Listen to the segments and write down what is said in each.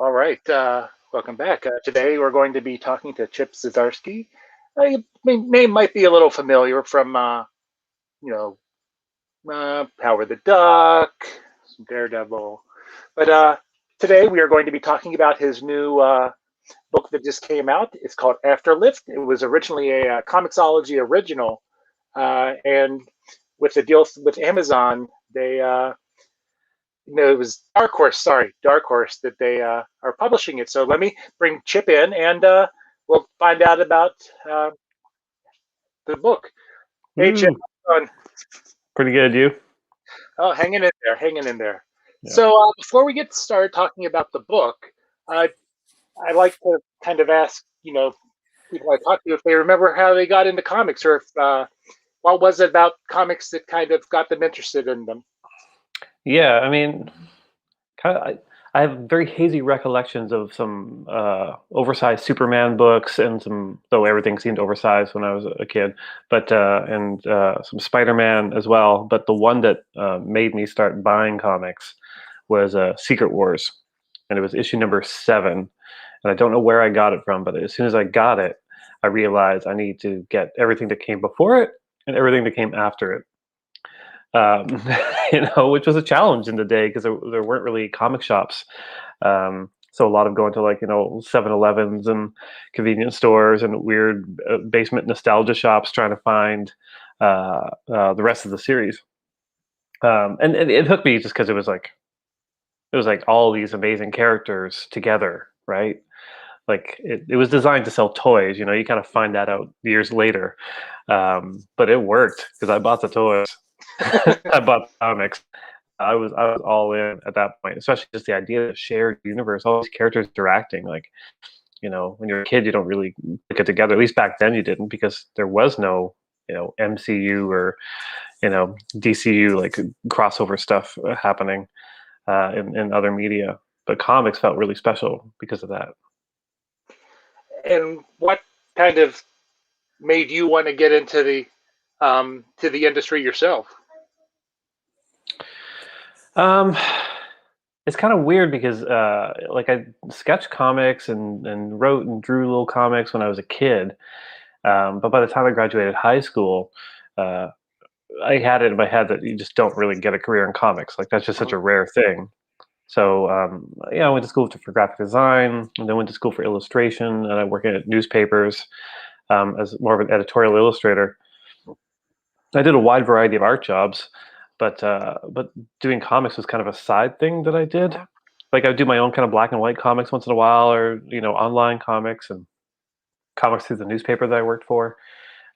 All right, welcome back. Today we're going to be talking to Chip Zdarsky. Name might be a little familiar from, you know, Power the Duck, some Daredevil. But today we are going to be talking about his new book that just came out. It's called Afterlift. It was originally a Comixology original, and with the deal with Amazon, they no, it was Dark Horse. Sorry, Dark Horse that they are publishing it. So let me bring Chip in, and we'll find out about the book. Hey, Chip. Woo, pretty good, you? Oh, hanging in there, hanging in there. Yeah. So before we get started talking about the book, uh, I like to kind of ask, people I talk to if they remember how they got into comics, or if what was it about comics that kind of got them interested in them. Yeah, I mean, kind of, I have very hazy recollections of some oversized Superman books and though everything seemed oversized when I was a kid, but and some Spider-Man as well. But the one that made me start buying comics was Secret Wars, and it was issue number 7. And I don't know where I got it from, but as soon as I got it, I realized I need to get everything that came before it and everything that came after it. um, which was a challenge in the day because there weren't really comic shops. So a lot of going to 7-Elevens and convenience stores and weird basement nostalgia shops trying to find the rest of the series. And it hooked me just because it was like all these amazing characters together, right? Like it was designed to sell toys. You kind of find that out years later, but it worked because I bought the toys. I bought comics. I was all in at that point, especially just the idea of shared universe, all these characters interacting. When you're a kid, you don't really put it together. At least back then, you didn't because there was no, MCU or DCU like crossover stuff happening in other media. But comics felt really special because of that. And what kind of made you want to get into the industry yourself? Um, it's kind of weird because I sketched comics and wrote and drew little comics when I was a kid. But by the time I graduated high school, uh, I had it in my head that you just don't really get a career in comics. Like that's just such Mhm. a rare thing. So yeah, I went to school for graphic design, and then went to school for illustration, and I work at newspapers as more of an editorial illustrator. I did a wide variety of art jobs, but doing comics was kind of a side thing that I did. Like I would do my own kind of black and white comics once in a while, or online comics and comics through the newspaper that I worked for.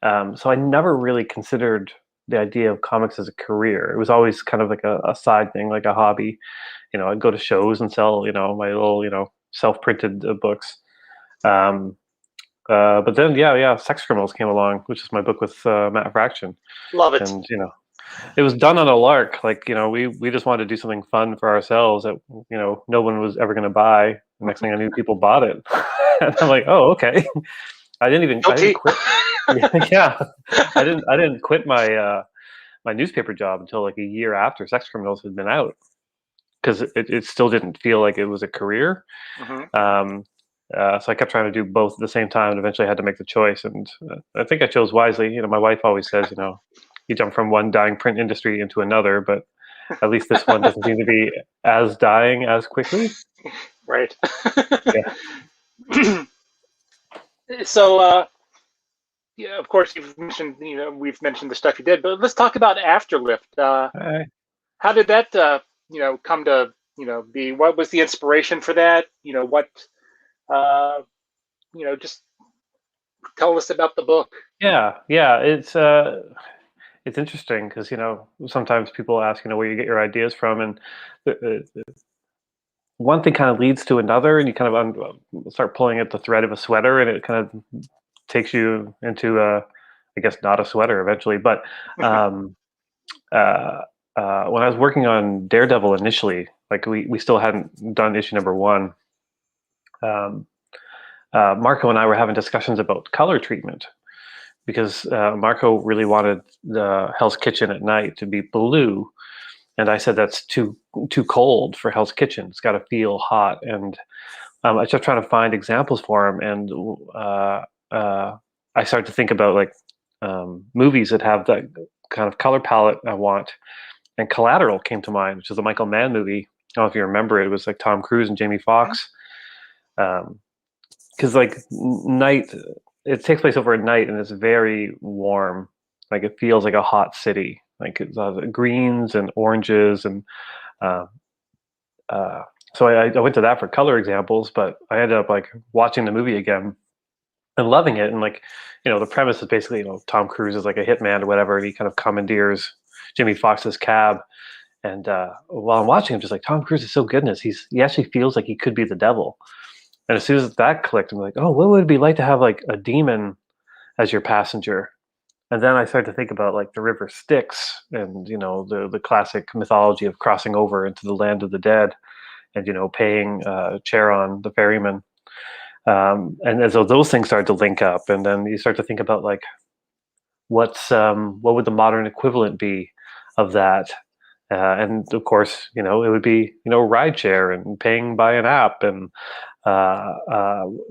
So I never really considered the idea of comics as a career. It was always kind of like a side thing, like a hobby. I'd go to shows and sell, my little, self-printed books. Um, but then, yeah, Sex Criminals came along, which is my book with Matt Fraction, Love it. and it was done on a lark. Like we just wanted to do something fun for ourselves that no one was ever going to buy. The next thing I knew, people bought it, and I'm like, oh, okay. I didn't Guilty. quit. Yeah, I didn't quit my newspaper job until like a year after Sex Criminals had been out because it still didn't feel like it was a career. Hmm. Um, so I kept trying to do both at the same time, and eventually I had to make the choice. And I think I chose wisely. My wife always says, you jump from one dying print industry into another, but at least this one doesn't seem to be as dying as quickly. Right. Yeah. So, yeah, of course, we've mentioned the stuff you did, but let's talk about Afterlift. I, How did that, come to, be? What was the inspiration for that? Uh, just tell us about the book. yeah. It's interesting because sometimes people ask where you get your ideas from, and one thing kind of leads to another, and you kind of start pulling at the thread of a sweater, and it kind of takes you into I guess not a sweater eventually. But um, uh, when I was working on Daredevil initially, like we still hadn't done issue number 1. Um, Marco and I were having discussions about color treatment because Marco really wanted the Hell's Kitchen at night to be blue, And I said that's too cold for Hell's Kitchen. It's got to feel hot. And I was just trying to find examples for him, and I started to think about like movies that have that kind of color palette I want. And Collateral came to mind, which is a Michael Mann movie. I don't know if you remember it. It was like Tom Cruise and Jamie Foxx. Because like night, it takes place over at night, and it's very warm. Like it feels like a hot city. Like it's greens and oranges, and uh, uh, so I went to that for color examples. But I ended up like watching the movie again and loving it. And like, the premise is basically, Tom Cruise is like a hitman or whatever, and he kind of commandeers Jimmy Foxx's cab. And while I'm watching, I'm just like, Tom Cruise is so good in this. He actually feels like he could be the devil. And as soon as that clicked, I'm like, oh, what would it be like to have like a demon as your passenger? And then I started to think about like the river Styx and the classic mythology of crossing over into the land of the dead and paying Charon the ferryman. And as those things start to link up, and then you start to think about like what would the modern equivalent be of that? And of course, it would be rideshare and paying by an app, and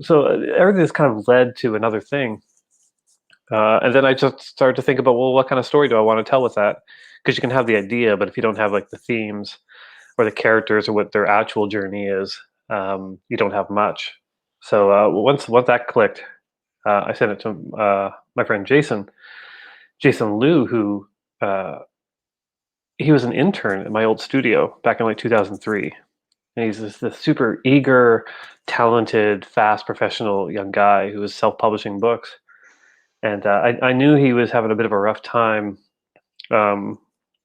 so everything has kind of led to another thing. And then I just started to think about, well, what kind of story do I want to tell with that? Because you can have the idea, but if you don't have like the themes or the characters or what their actual journey is, you don't have much. So once that clicked, I sent it to my friend Jason Loo, who he was an intern at my old studio back in like 2003. And he's this super eager, talented, fast professional young guy who was self-publishing books. And I knew he was having a bit of a rough time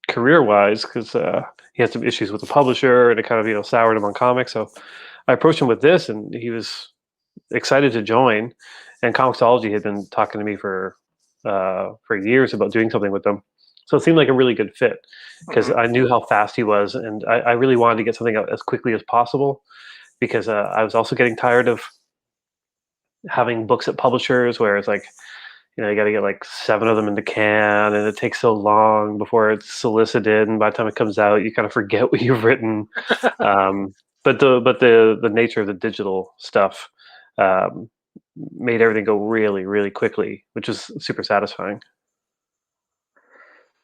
career-wise because he had some issues with the publisher, and it kind of soured him on comics. So I approached him with this, and he was excited to join. And Comixology had been talking to me for years about doing something with them. So it seemed like a really good fit because I knew how fast he was, and I really wanted to get something out as quickly as possible because I was also getting tired of having books at publishers where it's like, you got to get like 7 of them in the can, and it takes so long before it's solicited, and by the time it comes out, you kind of forget what you've written. But the nature of the digital stuff made everything go really, really quickly, which is super satisfying.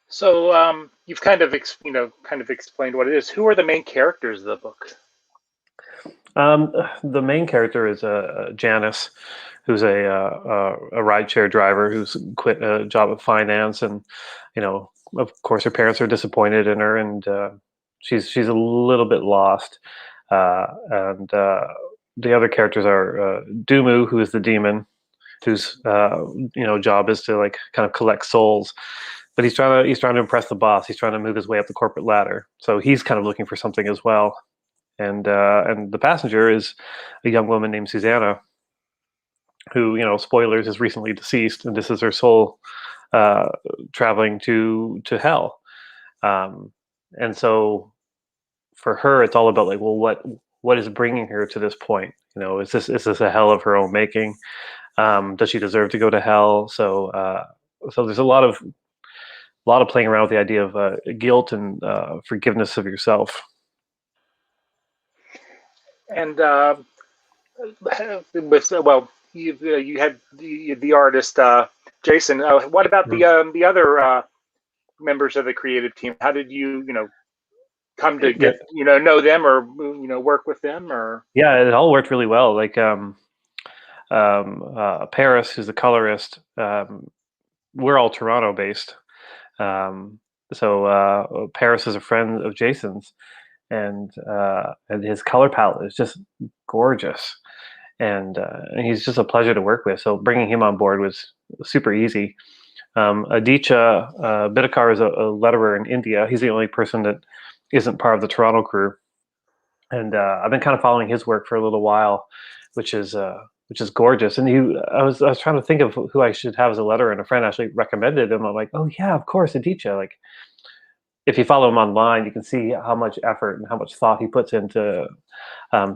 So you've kind of explained what it is. Who are the main characters of the book? The main character is Janice, who's a rideshare driver who's quit a job at finance, and of course, her parents are disappointed in her, and she's a little bit lost. And the other characters are Dumu, who is the demon, whose job is to like kind of collect souls. But he's trying to impress the boss. He's trying to move his way up the corporate ladder. So he's kind of looking for something as well. And the passenger is a young woman named Susanna, who, spoilers, is recently deceased, and this is her soul traveling to hell. And so for her, it's all about like, well, what is bringing her to this point? Is this a hell of her own making? Does she deserve to go to hell? So there's a lot of playing around with the idea of guilt and forgiveness of yourself. And you had the artist Jason. What about the other members of the creative team? How did you come to get know them or work with them? Or Yeah, it all worked really well. Like Paris, who's the colorist, we're all Toronto based. So Paris is a friend of Jason's, and his color palette is just gorgeous, and he's just a pleasure to work with. So bringing him on board was super easy. Aditya Bidikar is a letterer in India. He's the only person that isn't part of the Toronto crew, and I've been kind of following his work for a little while, which is gorgeous. And I was trying to think of who I should have as a letterer, and a friend actually recommended him. I'm like, oh yeah, of course, Aditya. Like, if you follow him online, you can see how much effort and how much thought he puts into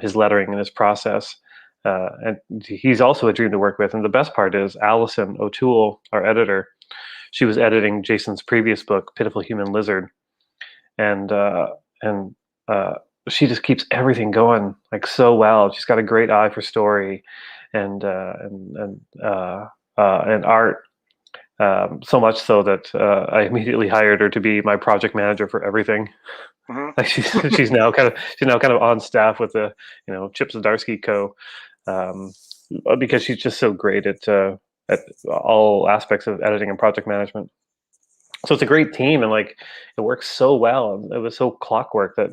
his lettering and his process. And he's also a dream to work with. And the best part is Allison O'Toole, our editor. She was editing Jason's previous book, Pitiful Human Lizard. and uh, and uh, she just keeps everything going like so well. She's got a great eye for story, and and art. So much so that I immediately hired her to be my project manager for everything. Hmm. Like she's now kind of on staff with the Chip Zdarsky Co. Um, because she's just so great at all aspects of editing and project management. So it's a great team, and like it works so well. And it was so clockwork that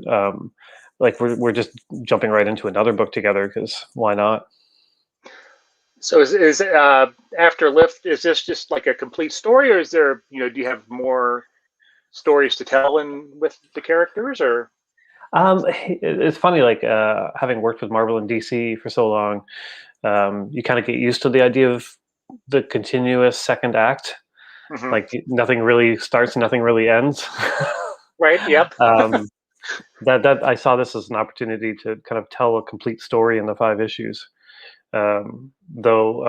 like we're just jumping right into another book together because why not? So is Afterlift, is this just like a complete story, or is there, do you have more stories to tell in with the characters, or? It's funny, like having worked with Marvel and DC for so long, you kind of get used to the idea of the continuous second act. Hmm. Like nothing really starts, nothing really ends. Right. Yep. um, that I saw this as an opportunity to kind of tell a complete story in the 5 issues. Though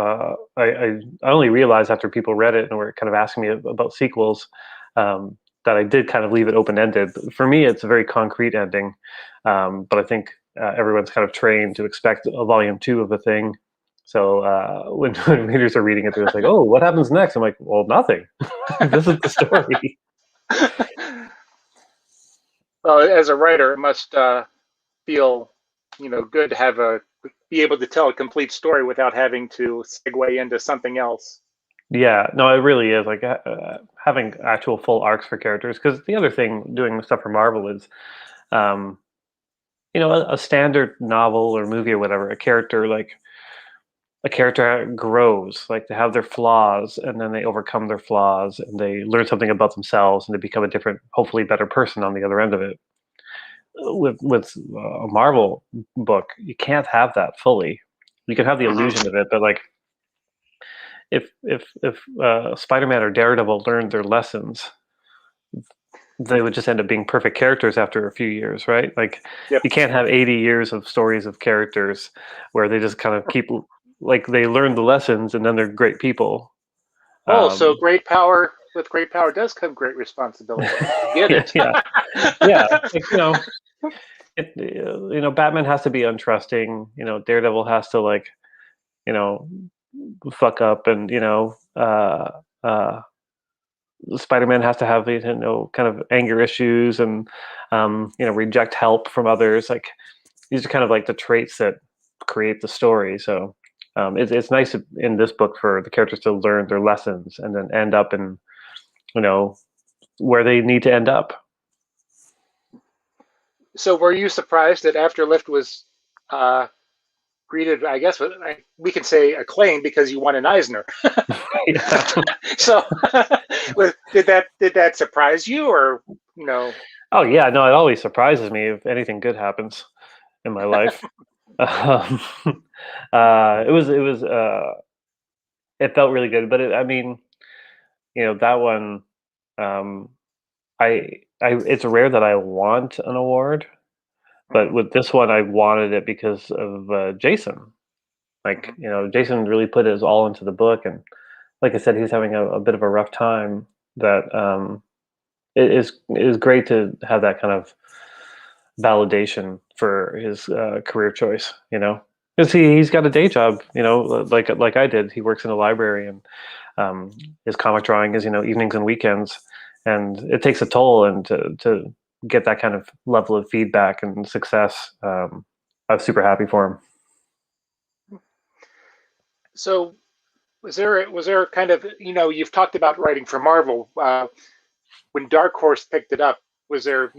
I only realized after people read it and were kind of asking me about sequels, that I did kind of leave it open ended. For me, it's a very concrete ending, but I think everyone's kind of trained to expect a volume two of a thing. So when readers are reading it, they're just like, "Oh, what happens next?" I'm like, "Well, nothing. This is the story." Well, as a writer, it must feel, good to have be able to tell a complete story without having to segue into something else. Yeah, no, it really is like having actual full arcs for characters. Because the other thing doing stuff for Marvel is, um, a standard novel or movie or whatever, a character grows, like they have their flaws, and then they overcome their flaws, and they learn something about themselves, and they become a different, hopefully better person on the other end of it. With a Marvel book, you can't have that fully. You can have the Hmm. illusion of it, but like if Spider-Man or Daredevil learned their lessons, they would just end up being perfect characters after a few years, right? Like Yep. you can't have 80 years of stories of characters where they just kind of keep like they learn the lessons and then they're great people. Oh, so Um, great power with great power does come great responsibility. I get yeah, it. yeah, yeah. Like Batman has to be untrusting. Daredevil has to like you know fuck up, and uh, Spider-Man has to have kind of anger issues and reject help from others. Like these are kind of like the traits that create the story. So it's nice in this book for the characters to learn their lessons and then end up in you know where they need to end up. So were you surprised that Afterlift was uh, greeted, I guess, we can say acclaim because you won an Eisner. Yeah. So did that surprise you, or you know? Oh yeah, no, it always surprises me if anything good happens in my life. Um, it felt really good, but I mean, that one, um, it's rare that I want an award, but Mhm, with this one, I wanted it because of Jason. Like, mhm. Jason really put his all into the book, and like I said, he's having a bit of a rough time. That it is great to have that kind of validation for his career choice. Because he's got a day job. Like I did. He works in a library, and his comic drawing is evenings and weekends, and it takes a toll. And to get that kind of level of feedback and success, I'm super happy for him. So was there kind of, you've talked about writing for Marvel, when Dark Horse picked it up, was there,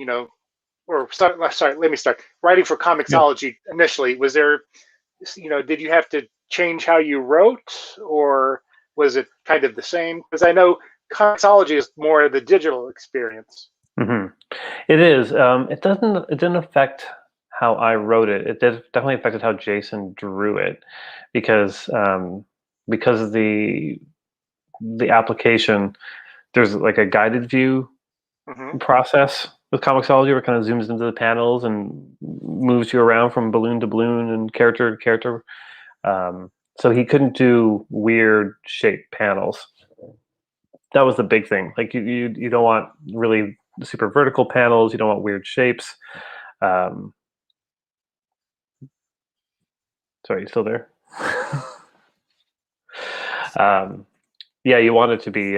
or sorry, let me start writing for Yeah. Comixology initially, was there, did you have to change how you wrote, or was it kind of the same? Because I know Comixology is more of the digital experience. hmm It is. It didn't affect how I wrote it. It definitely affected how Jason drew it, because because the application, there's like a guided view Hmm. process with Comixology where it kind of zooms into the panels and moves you around from balloon to balloon and character to character. So he couldn't do weird shaped panels. That was the big thing. Like you don't want really super vertical panels. You don't want weird shapes. Sorry, you still there? Yeah, you want it to be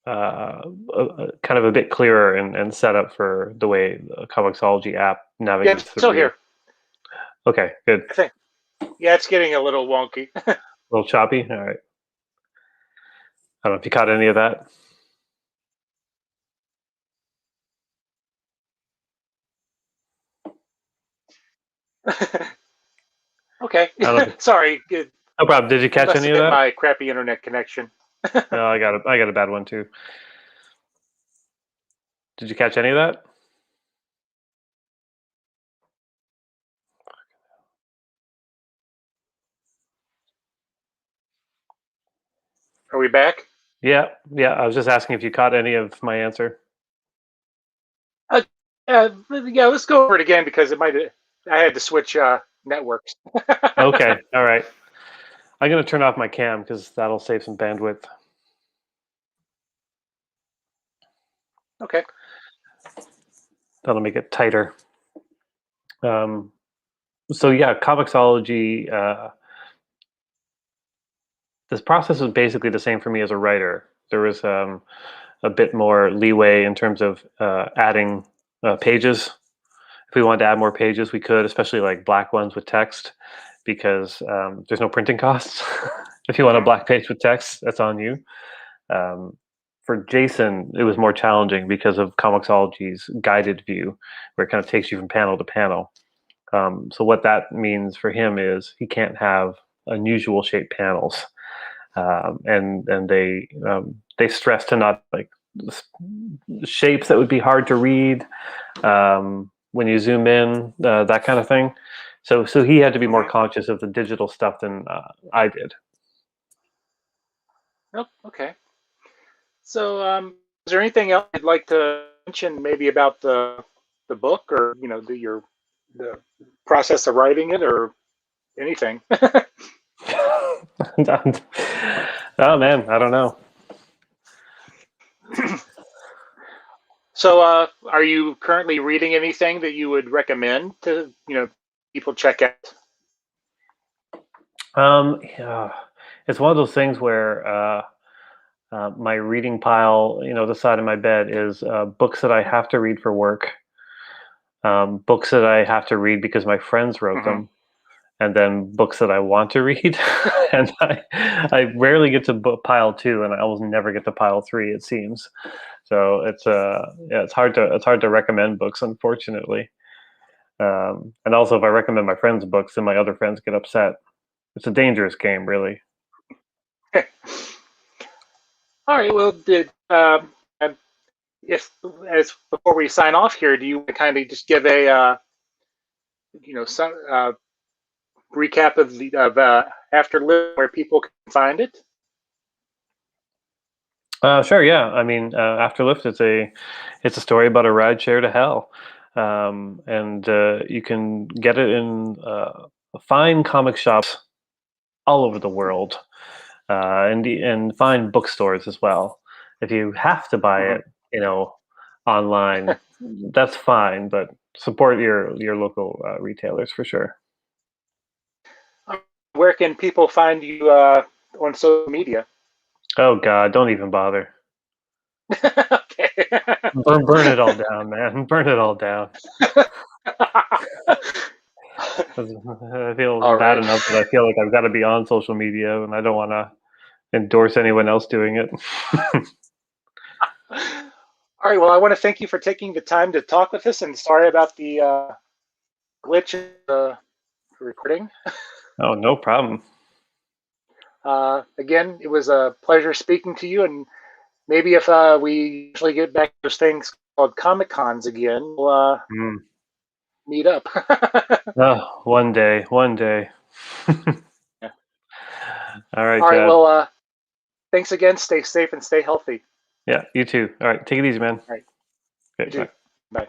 kind of a bit clearer and set up for the way the Comixology app Yeah, navigates it's still through. here. Okay, good. I think. Yeah, it's getting a little wonky. A little choppy. All right. I don't know if you caught any of that. Okay. I don't know if, Sorry. no problem. Did you It catch must any have of been that? my crappy internet connection. No, I got a bad one too. Did you catch any of that? Are we back? Yeah, yeah. I was just asking if you caught any of my answer. Uh, yeah, let's go over it again because it might. I had to switch networks. Okay, all right. I'm gonna turn off my cam because that'll save some bandwidth. Okay. That'll make it tighter. Um, so yeah, Comixology. This process was basically the same for me as a writer. There was a bit more leeway in terms of adding pages. If we wanted to add more pages, we could, especially like black ones with text, because there's no printing costs. If you want a Hmm. black page with text, that's on you. Um, for Jason, it was more challenging because of Comixology's guided view, where it kind of takes you from panel to panel. So what that means for him is he can't have unusual shaped panels, and they stress to not like shapes that would be hard to read when you zoom in, that kind of thing. So he had to be more Hmm. conscious of the digital stuff than I did. Oh, okay. So, is there anything else you'd like to mention, maybe about the book, or the process of writing it, or anything? Oh man, I don't know. So, are you currently reading anything that you would recommend to people check out? Yeah, it's one of those things where my reading pile, the side of my bed is books that I have to read for work, books that I have to read because my friends wrote Hmm. them, and then books that I want to read. And I rarely get to pile two, and I almost never get to pile three. It seems so. Yeah, it's hard to recommend books, unfortunately. And also, if I recommend my friends books, then my other friends get upset. It's a dangerous game, really. All right. Well, if as before we sign off here, do you kind of just give a some recap of the of Afterlift, where people can find it? Sure, yeah. I mean, Afterlift it's a story about a ride share to hell, and you can get it in fine comic shops all over the world, and fine bookstores as well. If you have to buy Hmm. it, online, that's fine, but support your local retailers for sure. Where can people find you on social media? Oh God, don't even bother. Okay. Burn it all down, man. Burn it all down. 'Cause I feel All bad right. enough that I feel like I've got to be on social media, and I don't want to endorse anyone else doing it. All right. Well, I want to thank you for taking the time to talk with us, and sorry about the glitch in the recording. Oh, no problem. Again, it was a pleasure speaking to you, and maybe if we usually get back to those things called Comic Cons again, we'll Mm. meet up. Oh, one day, one day. Yeah. All right, All right. Chad. Well, thanks again. Stay safe and stay healthy. Yeah, you too. All right, take it easy, man. All right. You Okay, too. bye. Bye.